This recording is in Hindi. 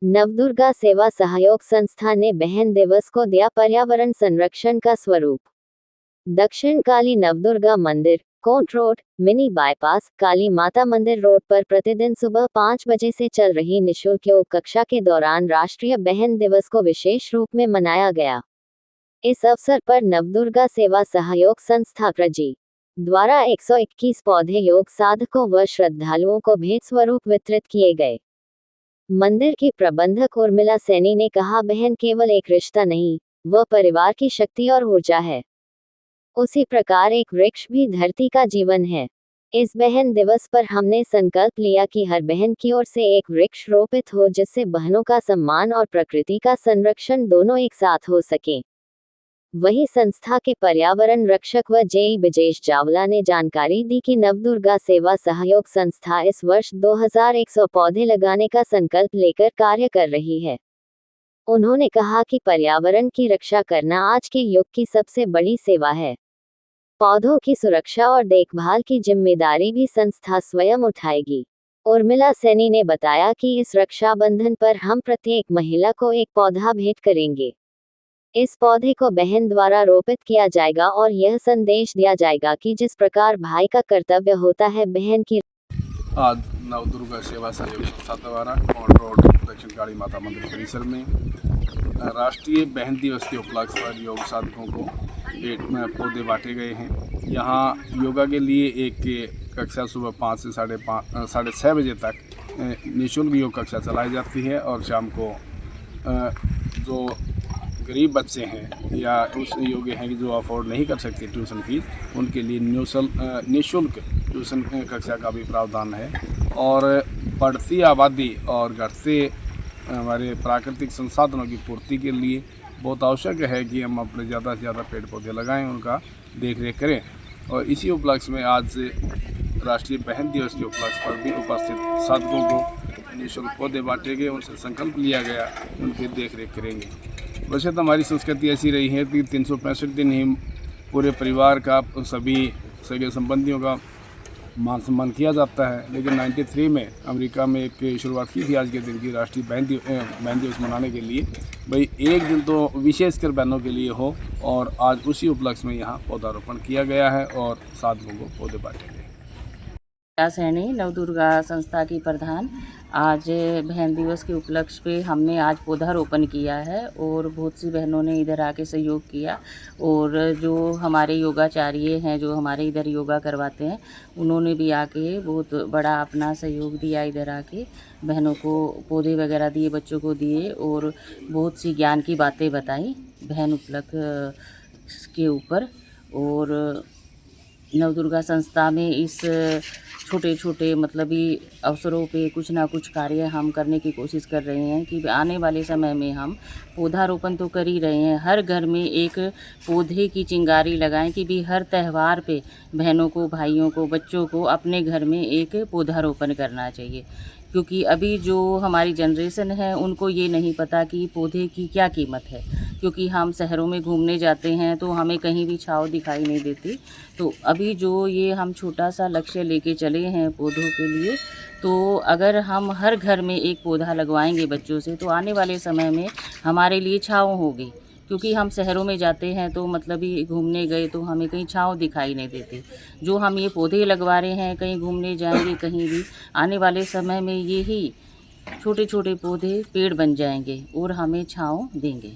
नवदुर्गा सेवा सहयोग संस्था ने बहन दिवस को दिया पर्यावरण संरक्षण का स्वरूप। दक्षिण काली नवदुर्गा मंदिर, कोट रोड, मिनी बाईपास, काली माता मंदिर रोड पर प्रतिदिन सुबह 5 बजे से चल रही निःशुल्क योग कक्षा के दौरान राष्ट्रीय बहन दिवस को विशेष रूप में मनाया गया। इस अवसर पर नवदुर्गा सेवा सहयोग संस्था प्रजी द्वारा 121 पौधे योग साधकों व श्रद्धालुओं को भेंट स्वरूप वितरित किए गए। मंदिर की प्रबंधक उर्मिला सैनी ने कहा, बहन केवल एक रिश्ता नहीं, वह परिवार की शक्ति और ऊर्जा है। उसी प्रकार एक वृक्ष भी धरती का जीवन है। इस बहन दिवस पर हमने संकल्प लिया कि हर बहन की ओर से एक वृक्ष रोपित हो, जिससे बहनों का सम्मान और प्रकृति का संरक्षण दोनों एक साथ हो सके। वहीं संस्था के पर्यावरण रक्षक व जेई ब्रिजेश चावला ने जानकारी दी कि नवदुर्गा सेवा सहयोग संस्था इस वर्ष 2100 पौधे लगाने का संकल्प लेकर कार्य कर रही है। उन्होंने कहा कि पर्यावरण की रक्षा करना आज के युग की सबसे बड़ी सेवा है। पौधों की सुरक्षा और देखभाल की जिम्मेदारी भी संस्था स्वयं उठाएगी। उर्मिला सैनी ने बताया कि इस रक्षाबंधन पर हम प्रत्येक महिला को एक पौधा भेंट करेंगे। इस पौधे को बहन द्वारा रोपित किया जाएगा और यह संदेश दिया जाएगा कि जिस प्रकार भाई का कर्तव्य होता है, बहन की। आज नवदुर्गा सेवा सहयोग संस्था द्वारा कोट रोड दक्षिण काली माता मंदिर परिसर में राष्ट्रीय बहन दिवस के उपलक्ष्य पर योग साधकों को पौधे बांटे गए हैं। यहाँ योगा के लिए एक कक्षा सुबह 5 से 6:30 बजे तक निःशुल्क योग कक्षा चलाई जाती है और शाम को जो गरीब बच्चे हैं या उस योग्य हैं कि जो अफोर्ड नहीं कर सकते ट्यूशन फीस, उनके लिए निःशुल्क ट्यूशन कक्षा का भी प्रावधान है। और बढ़ती आबादी और घटते हमारे प्राकृतिक संसाधनों की पूर्ति के लिए बहुत आवश्यक है कि हम अपने ज़्यादा से ज़्यादा पेड़ पौधे लगाएं, उनका देख रेख करें। और इसी उपलक्ष्य में आज राष्ट्रीय बहन दिवस के उपलक्ष्य पर भी उपस्थित साधकों को निःशुल्क पौधे बांटे गए, उनसे संकल्प लिया गया, उनकी देख रेख करेंगे। वैसे तो हमारी संस्कृति ऐसी रही है कि 365 दिन ही पूरे परिवार का, सभी सगे संबंधियों का मान सम्मान किया जाता है। लेकिन 93 में अमेरिका में एक शुरुआत की थी आज के दिन की राष्ट्रीय बहन दिवस मनाने के लिए, भाई एक दिन तो विशेषकर बहनों के लिए हो, और आज उसी उपलक्ष्य में यहाँ पौधारोपण किया गया है और साधकों को पौधे बांटे गए। सैनी नवदुर्गा संस्था की प्रधान, आज बहन दिवस के उपलक्ष्य पे हमने आज पौधारोपण किया है और बहुत सी बहनों ने इधर आके सहयोग किया। और जो हमारे योगाचार्य हैं, जो हमारे इधर योगा करवाते हैं, उन्होंने भी आके बहुत बड़ा अपना सहयोग दिया। इधर आके बहनों को पौधे वगैरह दिए, बच्चों को दिए और बहुत सी ज्ञान की बातें बताई बहन उपलक्ष्य के ऊपर। और नवदुर्गा संस्था में इस छोटे छोटे अवसरों पे कुछ ना कुछ कार्य हम करने की कोशिश कर रहे हैं कि आने वाले समय में हम पौधारोपण तो कर ही रहे हैं, हर घर में एक पौधे की चिंगारी लगाएं कि भी हर त्यौहार पे बहनों को, भाइयों को, बच्चों को अपने घर में एक पौधारोपण करना चाहिए। क्योंकि अभी जो हमारी जनरेशन है उनको ये नहीं पता कि पौधे की क्या कीमत है। क्योंकि हम शहरों में घूमने जाते हैं तो हमें कहीं भी छाँव दिखाई नहीं देती। तो अभी जो ये हम छोटा सा लक्ष्य लेके चले हैं पौधों के लिए, तो अगर हम हर घर में एक पौधा लगवाएंगे बच्चों से, तो आने वाले समय में हमारे लिए छाँव होगी। क्योंकि हम शहरों में जाते हैं तो ये घूमने गए तो हमें कहीं छाँव दिखाई नहीं देती। जो हम ये पौधे लगवा रहे हैं, कहीं घूमने जाएंगे कहीं भी, आने वाले समय में ये ही छोटे छोटे पौधे पेड़ बन जाएंगे और हमें छाँव देंगे।